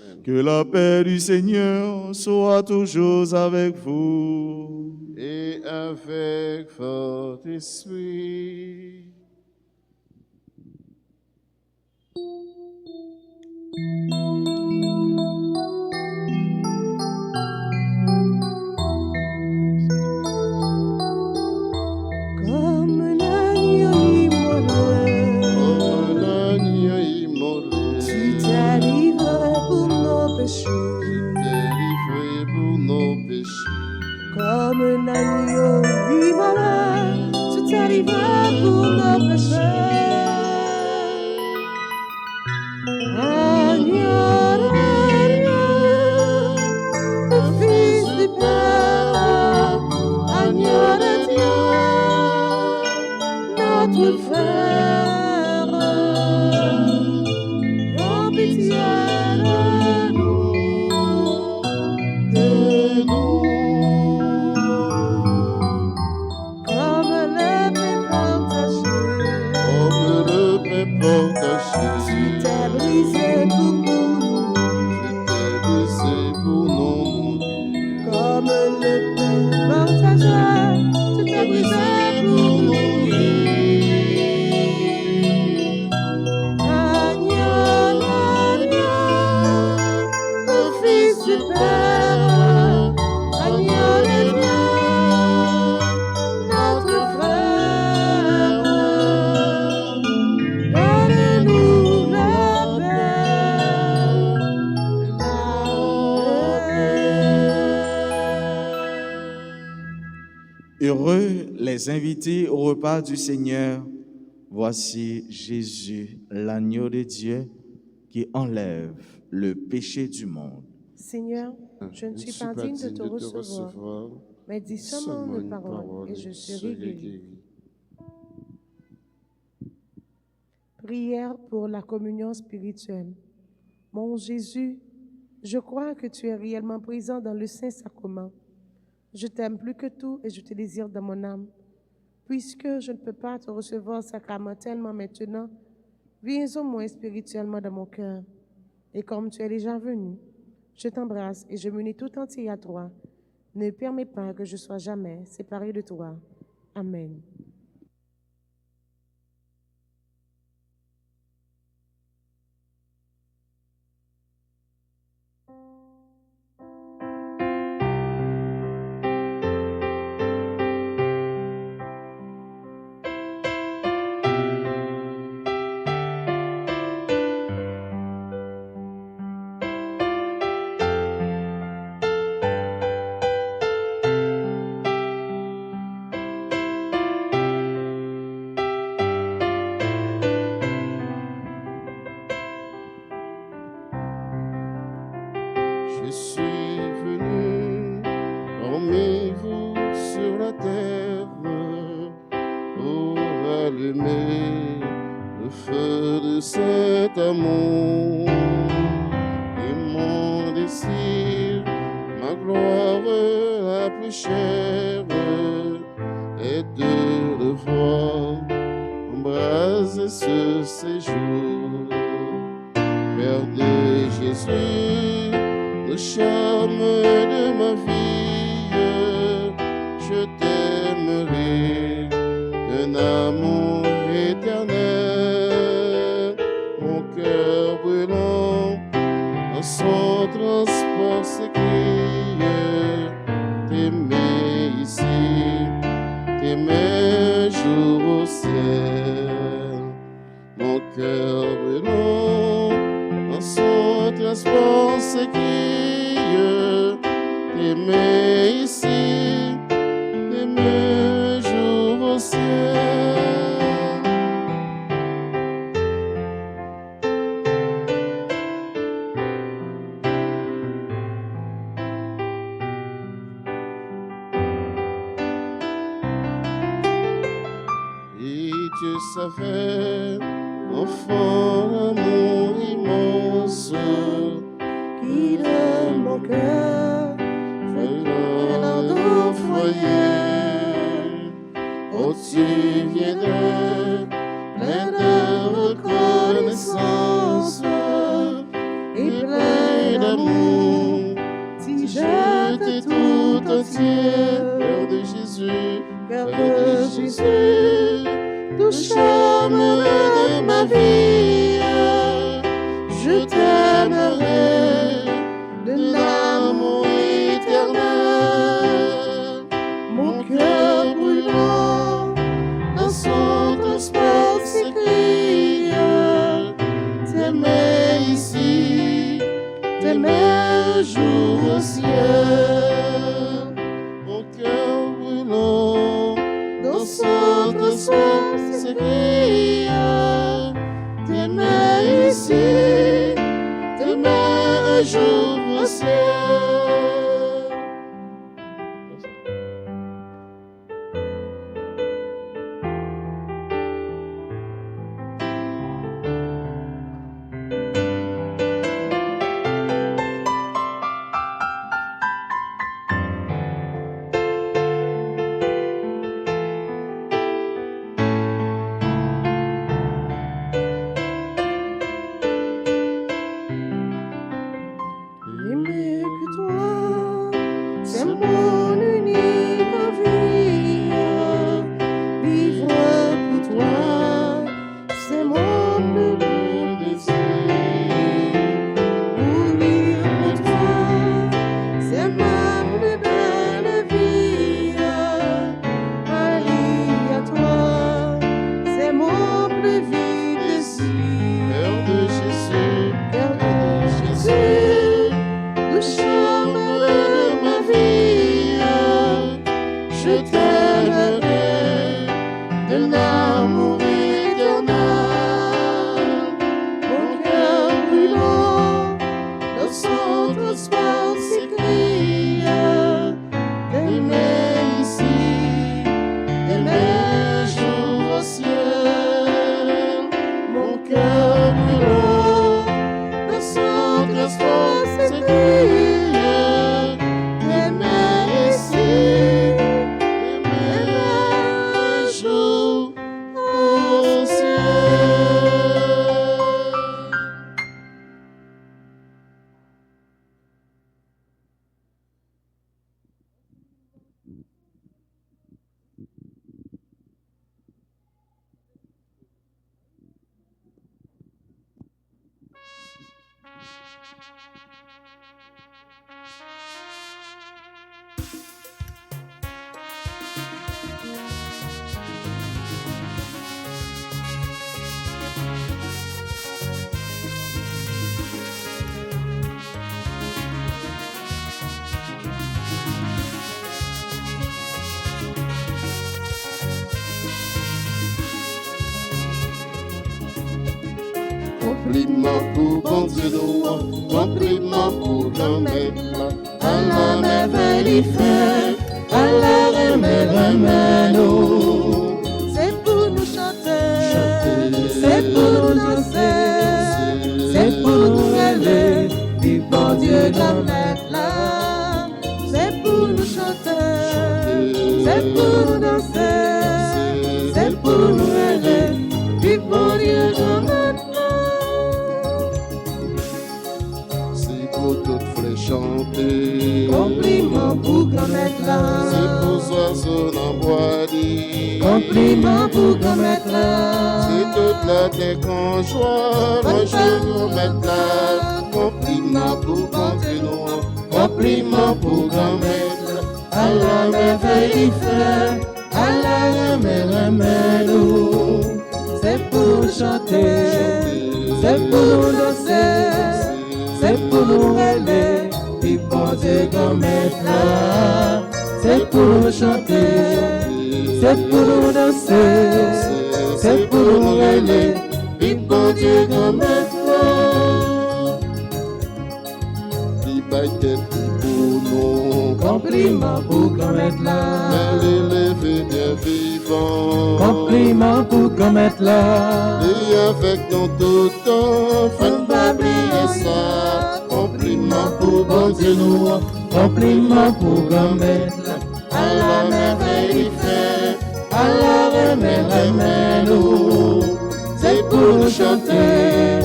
Amen. Que la paix du Seigneur soit toujours avec vous. Et avec votre esprit. frères. Prends pitié de nous, comme le pain partagé. Comme le pain partagé. Tu t'es brisé pour nous, Tu t'es brisé pour nous nourrir. comme le pain partagé. Tu t'es brisé pour nous. Agneau, agneau, le Fils du Père. Agneau de Dieu, notre frère. Donne-nous la paix, Heureux les invités au repas du Seigneur. Voici Jésus, l'agneau de Dieu, qui enlève le péché du monde. Seigneur, je ne suis pas digne de te recevoir, mais dis seulement une parole et je serai guéri. Prière pour la communion spirituelle. Mon Jésus, je crois que tu es réellement présent dans le Saint-Sacrement. Je t'aime plus que tout et je te désire dans mon âme. Puisque je ne peux pas te recevoir sacramentellement maintenant, viens au moins spirituellement dans mon cœur. Et comme tu es déjà venu, je t'embrasse et je m'unis tout entier à toi. Ne permets pas que je sois jamais séparé de toi. Amen. Je suis venu parmi vous sur la terre pour allumer le feu de cet amour. Et mon désir, ma gloire la plus chère, est de le voir embraser ce séjour. Père de Jésus, le charme de ma vie, je t'aimerai d'un amour éternel. Mon cœur brûlant dans son transport s'écrie, t'aimer ici, t'aimer un jour au ciel. Mon cœur brûlant dans son transport s'écrie, t'aimer ici, t'aimer un jour au ciel. Et tu savais, enfant, l'amour immense Qui de mon cœur fait dans ton foyer. Oh, tu viendrais plein de reconnaissance et plein d'amour. Si Je t'ai tout entier, Père de Jésus, Père de Jésus, tout charme de ma vie. Je t'aimerai de l'amour éternel. Mon cœur brûlant dans son Compliment pour bon Dieu nous, compliment pour grand-mère, à la merveille fait, à la remède nous. C'est pour nous chanter, c'est pour nous danser, c'est pour nous rêver, du bon Dieu grand-mère là. C'est pour nous chanter, c'est pour nous danser, c'est pour nous rêver, du bon Dieu grand-mère là. C'est pour toutes flèches chanter, Compliment pour grand-mère c'est là. pour oiseaux d'emboîter, Compliment pour grand-mère là. c'est toute la terre qu'on joie, bonjour grand-mère là. Compliment pour bon Dieu nous, compliment pour grand-mère, À la merveille fait, à la remède nous. C'est pour chanter, c'est pour nous danser, c'est pour nous rêver, du bon Dieu grand-mère là. C'est pour nous chanter, c'est pour nous danser, c'est pour nous rêver, du bon Dieu grand-mère là. qui baille tête pour nous, Compliment pour grand-mère là. mais l'élevé bien vivant, Compliment pour grand-mère là. et avec nous tout le temps, faut pas oublier ça. Compliment pour bon Dieu nous, Compliment pour grand-mère là. à la merveille fait, À la remède nous. C'est pour nous chanter,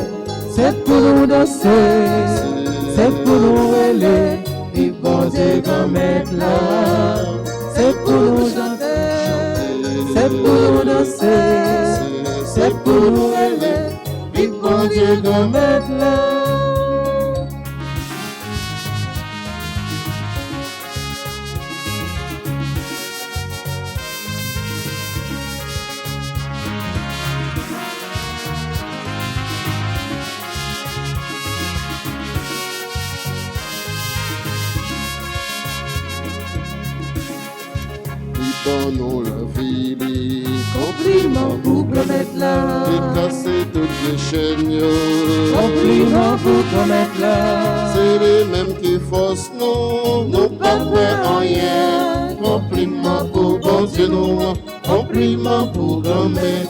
c'est pour nous danser, c'est pour nous rêver, du bon Dieu grand-mère là. C'est pour nous chanter, c'est pour nous danser, c'est pour nous rêver, du bon Dieu grand-mère là. donnons la vie. Compliment pour grand-mère là. Décasser toutes les chaînes. Compliment pour grand-mère là. C'est les mêmes qui forcent nous, nous pas faire rien. Compliment pour bon Dieu nous, compliment pour grand-mère.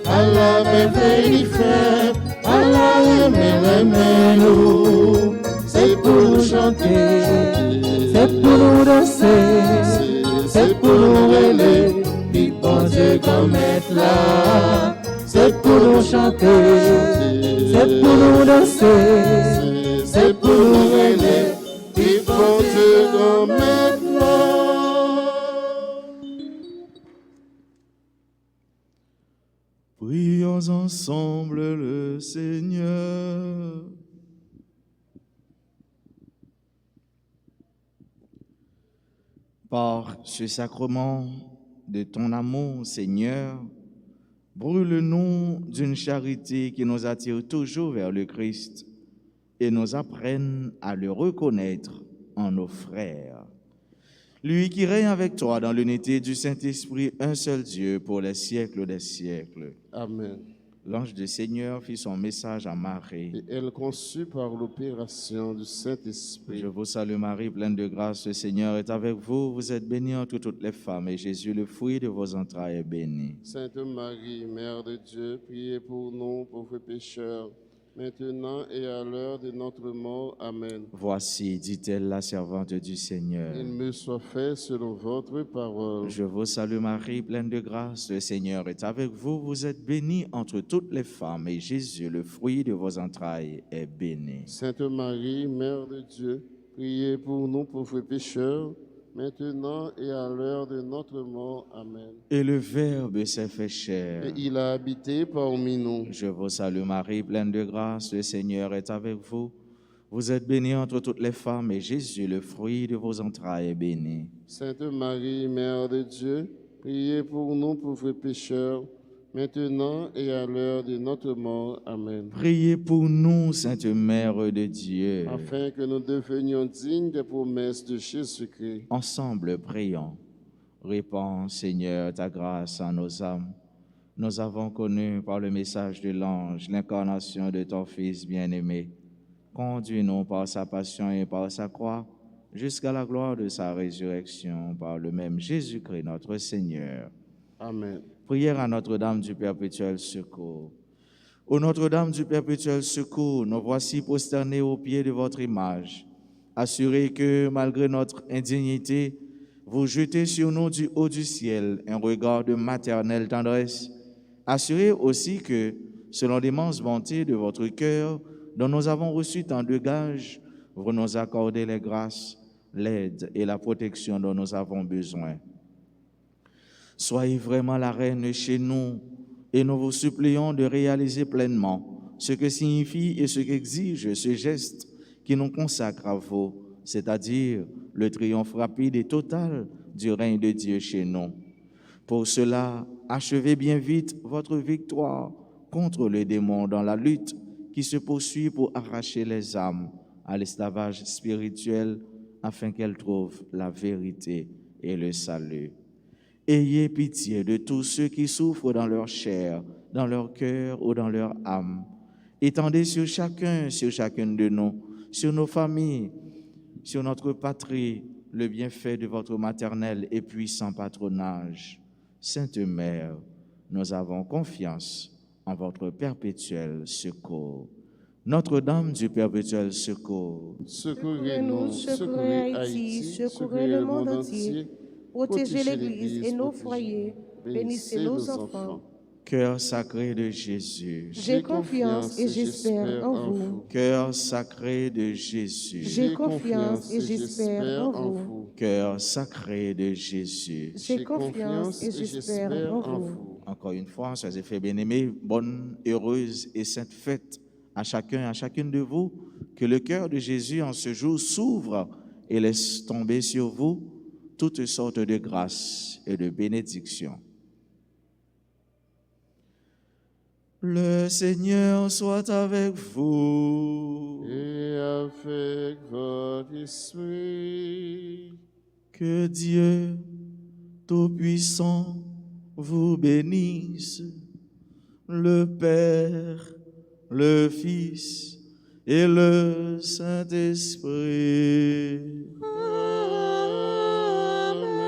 À la merveille fait, à la remède nous. C'est pour nous chanter, c'est pour nous danser, c'est pour nous rêver, du bon Dieu grand-mère là. C'est pour nous chanter, c'est pour nous danser, c'est pour nous rêver, du bon Dieu grand-mère là. Prions ensemble le Seigneur. Par ce sacrement de ton amour, Seigneur, brûle-nous d'une charité qui nous attire toujours vers le Christ et nous apprenne à le reconnaître en nos frères. Lui qui règne avec toi dans l'unité du Saint-Esprit, un seul Dieu, pour les siècles des siècles. Amen. L'ange du Seigneur fit son message à Marie. Et elle conçut par l'opération du Saint-Esprit. Je vous salue Marie, pleine de grâce, le Seigneur est avec vous. Vous êtes bénie entre toutes les femmes, et Jésus, le fruit de vos entrailles, est béni. Sainte Marie, Mère de Dieu, priez pour nous, pauvres pécheurs, maintenant et à l'heure de notre mort. Amen. Voici, dit-elle, la servante du Seigneur. Il me soit fait selon votre parole. Je vous salue Marie, pleine de grâce, le Seigneur est avec vous. Vous êtes bénie entre toutes les femmes, et Jésus, le fruit de vos entrailles, est béni. Sainte Marie, Mère de Dieu, priez pour nous, pauvres pécheurs, maintenant et à l'heure de notre mort. Amen. Et le Verbe s'est fait chair. Et il a habité parmi nous. Je vous salue Marie, pleine de grâce, le Seigneur est avec vous. Vous êtes bénie entre toutes les femmes, et Jésus, le fruit de vos entrailles, est béni. Sainte Marie, Mère de Dieu, priez pour nous pauvres pécheurs, maintenant et à l'heure de notre mort. Amen. Priez pour nous, Sainte Mère de Dieu. Afin que nous devenions dignes des promesses de Jésus-Christ. Ensemble, prions. Répands, Seigneur, ta grâce à nos âmes. Nous avons connu par le message de l'ange l'incarnation de ton Fils bien-aimé. Conduis-nous par sa passion et par sa croix jusqu'à la gloire de sa résurrection par le même Jésus-Christ notre Seigneur. Amen. Prière à Notre-Dame du Perpétuel Secours. Ô Notre-Dame du Perpétuel Secours, nous voici prosternés aux pieds de votre image, assurés que, malgré notre indignité, vous jetez sur nous du haut du ciel un regard de maternelle tendresse, assurés aussi que, selon l'immense bonté de votre cœur, dont nous avons reçu tant de gages, vous nous accordez les grâces, l'aide et la protection dont nous avons besoin. Soyez vraiment la reine chez nous et nous vous supplions de réaliser pleinement ce que signifie et ce qu'exige ce geste qui nous consacre à vous, c'est-à-dire le triomphe rapide et total du règne de Dieu chez nous. Pour cela, achevez bien vite votre victoire contre le démon dans la lutte qui se poursuit pour arracher les âmes à l'esclavage spirituel afin qu'elles trouvent la vérité et le salut. Ayez pitié de tous ceux qui souffrent dans leur chair, dans leur cœur ou dans leur âme. Étendez sur chacun, sur chacune de nous, sur nos familles, sur notre patrie, le bienfait de votre maternel et puissant patronage. Sainte Mère, nous avons confiance en votre perpétuel secours. Notre-Dame du Perpétuel Secours, Secourez-nous, secourez Haïti, secourez le monde entier. Protégez l'Église et nos foyers. Bénissez nos enfants. Cœur sacré de Jésus, J'ai confiance et j'espère en vous. Cœur sacré de Jésus, J'ai confiance et j'espère en vous. Cœur sacré de Jésus. J'ai confiance et j'espère en vous. Encore une fois, soyez et frères bien-aimés, bonne, heureuse et sainte fête à chacun et à chacune de vous. Que le cœur de Jésus en ce jour s'ouvre et laisse tomber sur vous toutes sortes de grâces et de bénédictions. Le Seigneur soit avec vous. Et avec votre esprit. Que Dieu Tout-Puissant vous bénisse, le Père, le Fils et le Saint-Esprit. Amen.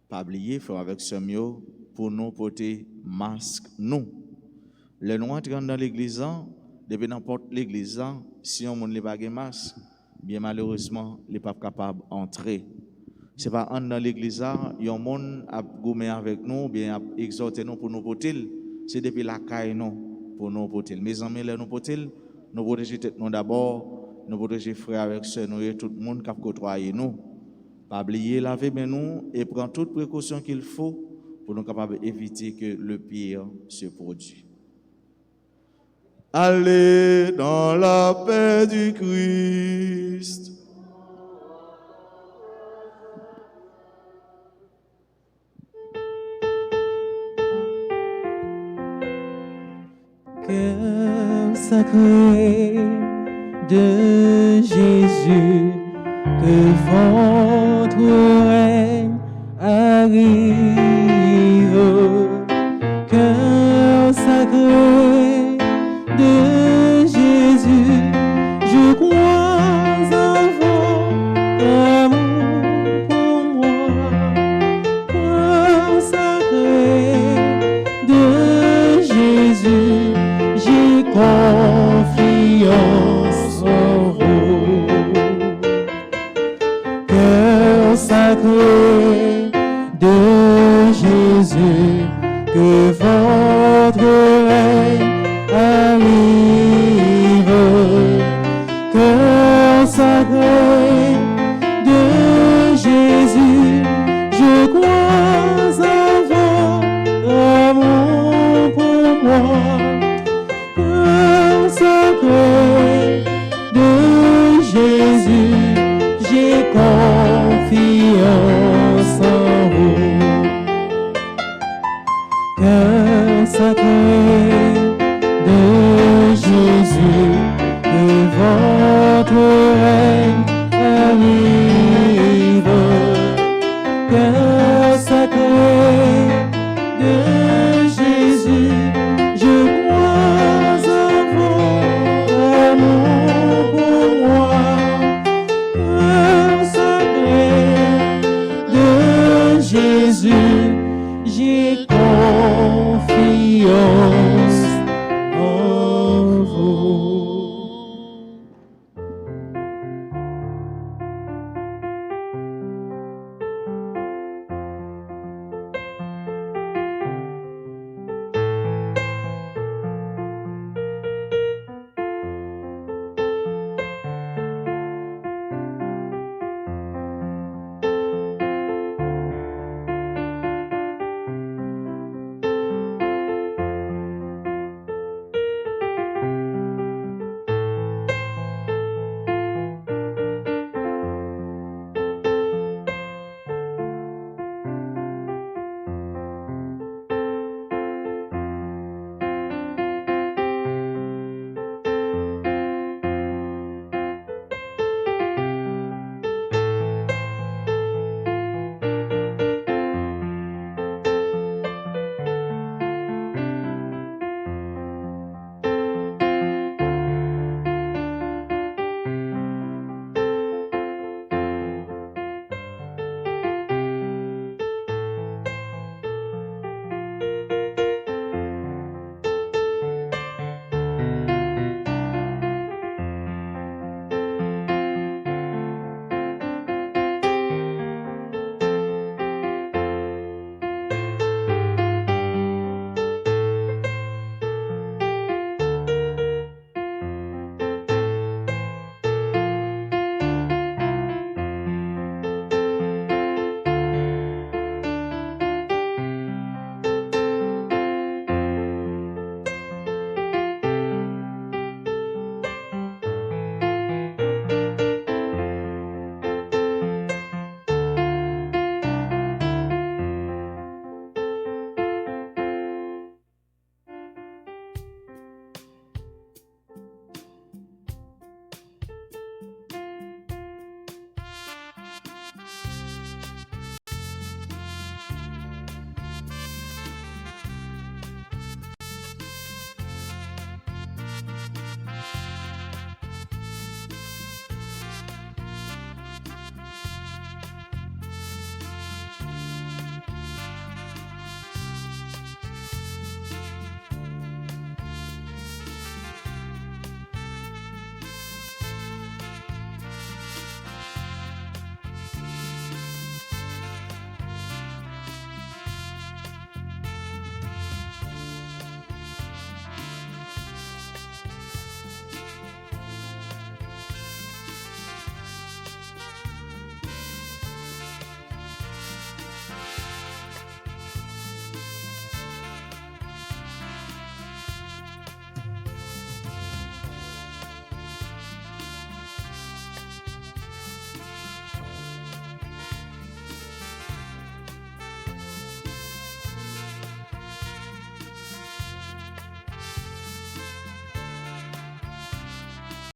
Pas oublier, faire avec ce mieux pour nous porter masque, nous. Les nous entrons dans l'église, depuis n'importe l'église, si on ne pas de masque, bien malheureusement, les pas capables d'entrer. Ce n'est pas dans l'église, il y a un monde à gommer avec nous, bien à exhorter nous pour nous porter. C'est depuis la caille nous pour nous porter. Mes amis, nous porter, nous protéger nous d'abord, nous protéger frères avec sœurs, nous et tout le monde qui a côtoyé nous. Pas oublier laver nous et prendre toutes les précautions qu'il faut pour nous capables d'éviter que le pire se produise. Allez dans la paix du Christ. Cœur sacré de Jésus, que votre règne arrive. Cœur sacré de Jésus, je crois en votre amour pour moi. Cœur sacré de Jésus, j'ai confiance en vous. Cœur sacré de Jésus, que votre règne arrive. Cœur sacré de Jésus, je crois en votre amour pour moi. Cœur sacré cœur sacré de Jésus.